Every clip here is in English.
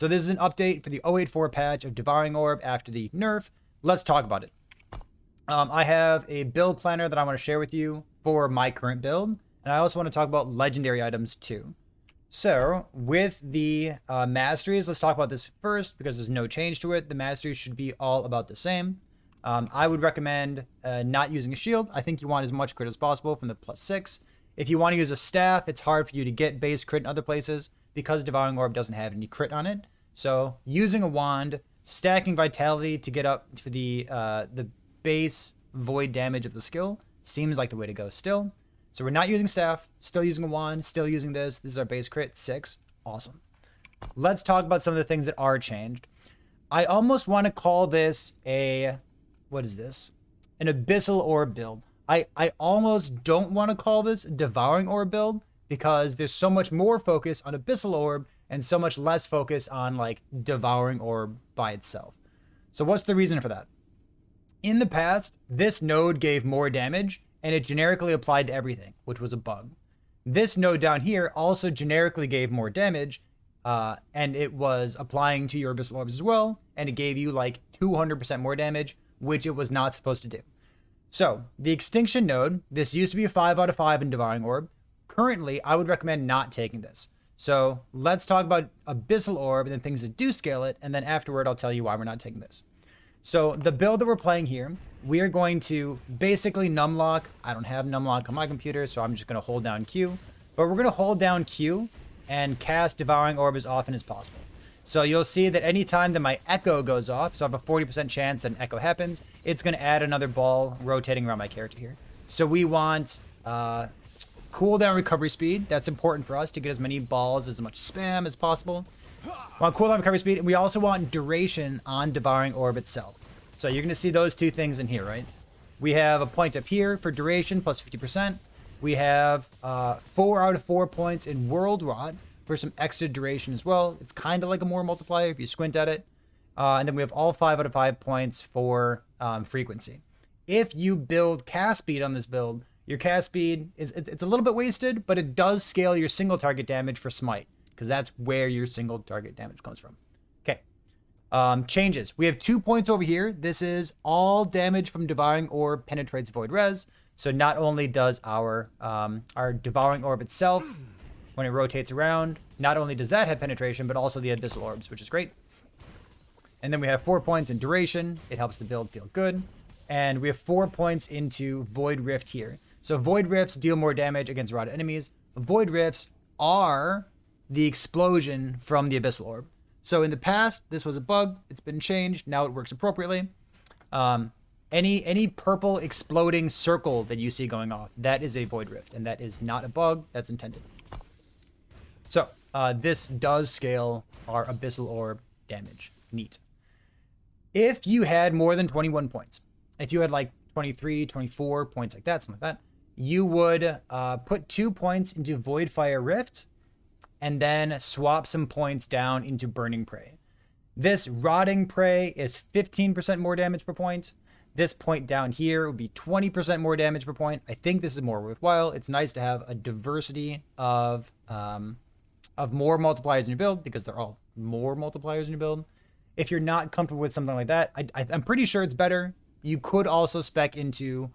So this is an update for the 084 patch of Devouring Orb after the nerf. Let's talk about it. I have a build planner that I want to share with you for my current build. And I also want to talk about legendary items too. So with the Masteries, let's talk about this first because there's no change to it. The Masteries should be all about the same. I would recommend not using a shield. I think you want as much crit as possible from the +6. If you want to use a staff, it's hard for you to get base crit in other places because Devouring Orb doesn't have any crit on it. So using a wand, stacking Vitality to get up for the base void damage of the skill seems like the way to go still. So we're not using staff, still using a wand, still using this. This is our base crit, 6. Awesome. Let's talk about some of the things that are changed. I almost want to call this a, what is this? An Abyssal Orb build. I almost don't want to call this a Devouring Orb build because there's so much more focus on Abyssal Orb and so much less focus on like Devouring Orb by itself. So what's the reason for that? In the past, this node gave more damage and it generically applied to everything, which was a bug. This node down here also generically gave more damage, and it was applying to your Abyssal Orbs as well, and it gave you like 200% more damage, which it was not supposed to do. So, the Extinction node, this used to be a 5 out of 5 in Devouring Orb. Currently, I would recommend not taking this. So, let's talk about Abyssal Orb and then things that do scale it, and then afterward I'll tell you why we're not taking this. So the build that we're playing here, we are going to basically numlock. I don't have numlock on my computer, so I'm just going to hold down Q. But we're going to hold down Q and cast Devouring Orb as often as possible. So you'll see that anytime that my Echo goes off, so I have a 40% chance that an Echo happens, it's going to add another ball rotating around my character here. So we want cooldown recovery speed. That's important for us to get as many balls, as much spam as possible. We want cooldown recovery speed, and we also want duration on Devouring Orb itself. So you're going to see those two things in here, right? We have a point up here for duration plus 50%. We have 4 out of 4 points in World Rot for some extra duration as well. It's kind of like a more multiplier if you squint at it. And then we have all 5 out of 5 points for frequency. If you build cast speed on this build, your cast speed it's a little bit wasted, but it does scale your single target damage for Smite, because that's where your single target damage comes from. Okay. Changes. We have 2 points over here. This is all damage from Devouring Orb penetrates Void Res. So not only does our Devouring Orb itself, when it rotates around, not only does that have penetration, but also the Abyssal Orbs, which is great. And then we have 4 points in duration. It helps the build feel good. And we have 4 points into Void Rift here. So Void Rifts deal more damage against rotted enemies. Void Rifts are the explosion from the Abyssal Orb. So in the past, this was a bug. It's been changed. Now it works appropriately. Any purple exploding circle that you see going off, that is a Void Rift, and that is not a bug. That's intended. So this does scale our Abyssal Orb damage. Neat. If you had more than 21 points, if you had like 23, 24 points like that, something like that, you would put 2 points into Void Fire Rift, and then swap some points down into Burning Prey. This Rotting Prey is 15% more damage per point. This point down here would be 20% more damage per point. I think this is more worthwhile. It's nice to have a diversity of more multipliers in your build, because they're all more multipliers in your build. If you're not comfortable with something like that, I'm pretty sure it's better. You could also spec into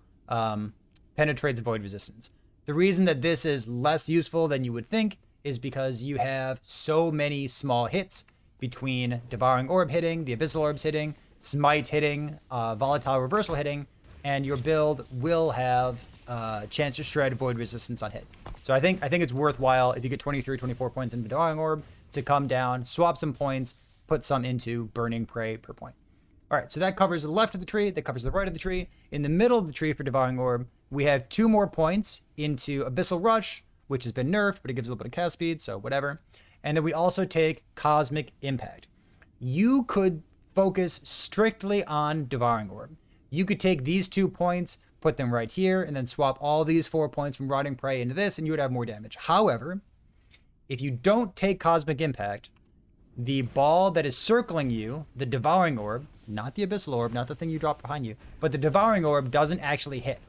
penetrates void resistance. The reason that this is less useful than you would think is because you have so many small hits between Devouring Orb hitting, the Abyssal Orbs hitting, Smite hitting, Volatile Reversal hitting, and your build will have a chance to shred void resistance on hit. So I think it's worthwhile if you get 23, 24 points in Devouring Orb to come down, swap some points, put some into Burning Prey per point. All right, so that covers the left of the tree, that covers the right of the tree. In the middle of the tree for Devouring Orb, we have 2 more points into Abyssal Rush, which has been nerfed, but it gives a little bit of cast speed, so whatever. And then we also take Cosmic Impact. You could focus strictly on Devouring Orb. You could take these 2 points, put them right here, and then swap all these 4 points from Rotting Prey into this, and you would have more damage. However, if you don't take Cosmic Impact, the ball that is circling you, the Devouring Orb, not the Abyssal Orb, not the thing you drop behind you, but the Devouring Orb doesn't actually hit.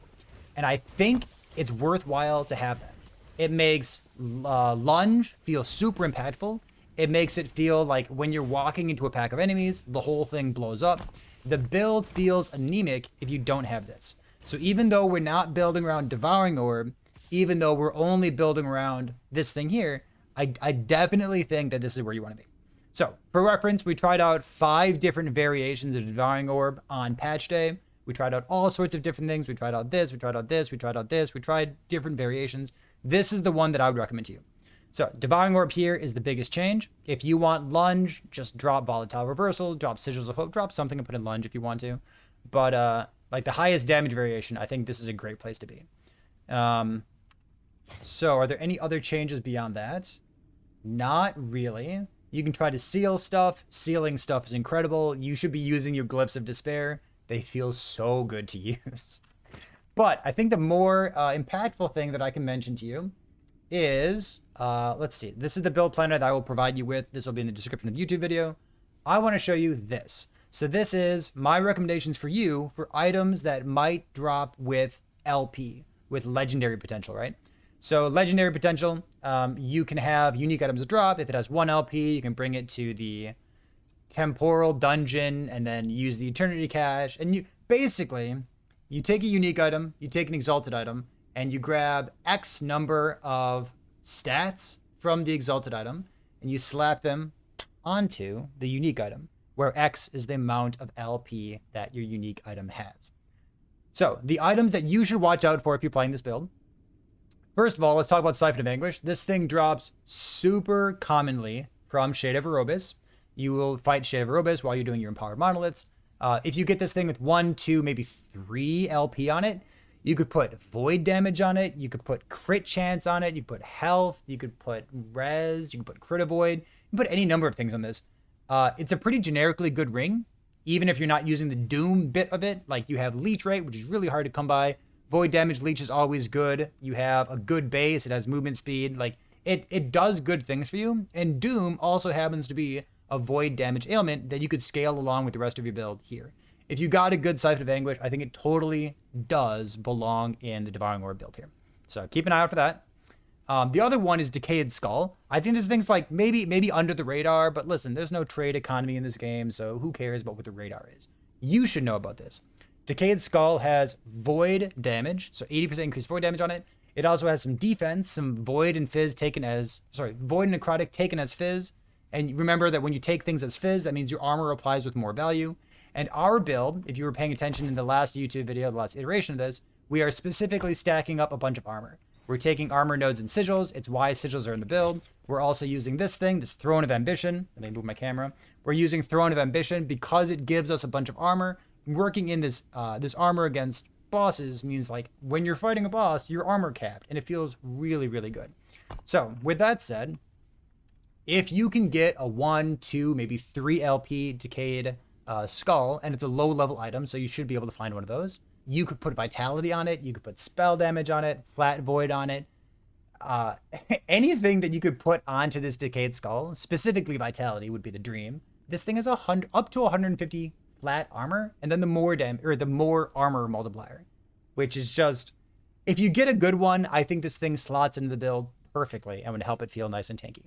And I think it's worthwhile to have that. It makes Lunge feel super impactful. It makes it feel like when you're walking into a pack of enemies, the whole thing blows up. The build feels anemic if you don't have this. So even though we're not building around Devouring Orb, even though we're only building around this thing here, I definitely think that this is where you want to be. So for reference, we tried out 5 different variations of Devouring Orb on patch day. We tried out all sorts of different things. We tried out this, we tried out this, we tried out this. We tried different variations. This is the one that I would recommend to you. So Devouring Orb here is the biggest change. If you want lunge, just drop Volatile Reversal, drop Sigils of Hope, drop something and put in lunge if you want to. But like the highest damage variation, I think this is a great place to be. So are there any other changes beyond that? Not really. You can try to seal stuff. Sealing stuff is incredible. You should be using your Glyphs of Despair. They feel so good to use. But I think the more impactful thing that I can mention to you is, let's see. This is the build planner that I will provide you with. This will be in the description of the YouTube video. I want to show you this. So this is my recommendations for you for items that might drop with LP, with legendary potential, right? So legendary potential, you can have unique items to drop. If it has 1 LP, you can bring it to the temporal dungeon and then use the eternity cache. And you basically, you take a unique item, you take an exalted item, and you grab X number of stats from the exalted item, and you slap them onto the unique item, where X is the amount of LP that your unique item has. So the items that you should watch out for if you're playing this build. First of all, let's talk about Siphon of Anguish. This thing drops super commonly from Shade of Orobis. You will fight Shade of Orobis while you're doing your Empowered Monoliths. If you get this thing with 1, 2, maybe 3 LP on it, you could put void damage on it. You could put crit chance on it. You could put health. You could put res. You could put crit avoid. You can put any number of things on this. It's a pretty generically good ring, even if you're not using the Doom bit of it. Like you have leech rate, which is really hard to come by. Void damage leech is always good. You have a good base. It has movement speed. Like it does good things for you. And Doom also happens to be a void damage ailment that you could scale along with the rest of your build here. If you got a good Siphon of Anguish, I think it totally does belong in the Devouring Orb build here. So keep an eye out for that. The other one is Decayed Skull. I think this thing's like maybe under the radar, but listen, there's no trade economy in this game, so who cares about what the radar is? You should know about this. Decayed Skull has void damage, so 80% increased void damage on it. It also has some defense, some void and fizz taken as, void and necrotic taken as fizz. And remember that when you take things as fizz, that means your armor applies with more value. And our build, if you were paying attention in the last YouTube video, the last iteration of this, we are specifically stacking up a bunch of armor. We're taking armor nodes and sigils. It's why sigils are in the build. We're also using this thing, this Throne of Ambition. Let me move my camera. We're using Throne of Ambition because it gives us a bunch of armor. Working in this this armor against bosses means like when you're fighting a boss, you're armor capped, and it feels really, really good. So with that said, if you can get a 1, 2, maybe 3 LP Decayed Skull, and it's a low level item, so you should be able to find one of those. You could put Vitality on it. You could put Spell Damage on it, Flat Void on it. Anything that you could put onto this Decayed Skull, specifically Vitality, would be the dream. This thing is up to 150 flat armor, and then the more armor multiplier, which is just, if you get a good one, I think this thing slots into the build perfectly and would help it feel nice and tanky.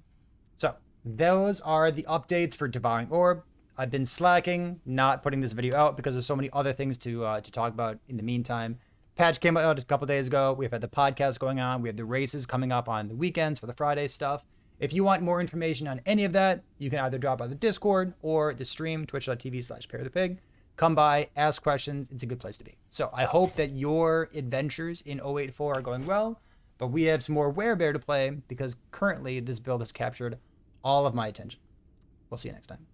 So those are the updates for Devouring Orb. I've been slacking, not putting this video out because there's so many other things to talk about in the meantime. Patch came out a couple days ago. We've had the podcast going on. We have the races coming up on the weekends for the Friday stuff. If you want more information on any of that, you can either drop by the Discord or the stream, twitch.tv/ParryThePig. Come by, ask questions. It's a good place to be. So I hope that your adventures in 084 are going well, but we have some more Werebear to play because currently this build has captured all of my attention. We'll see you next time.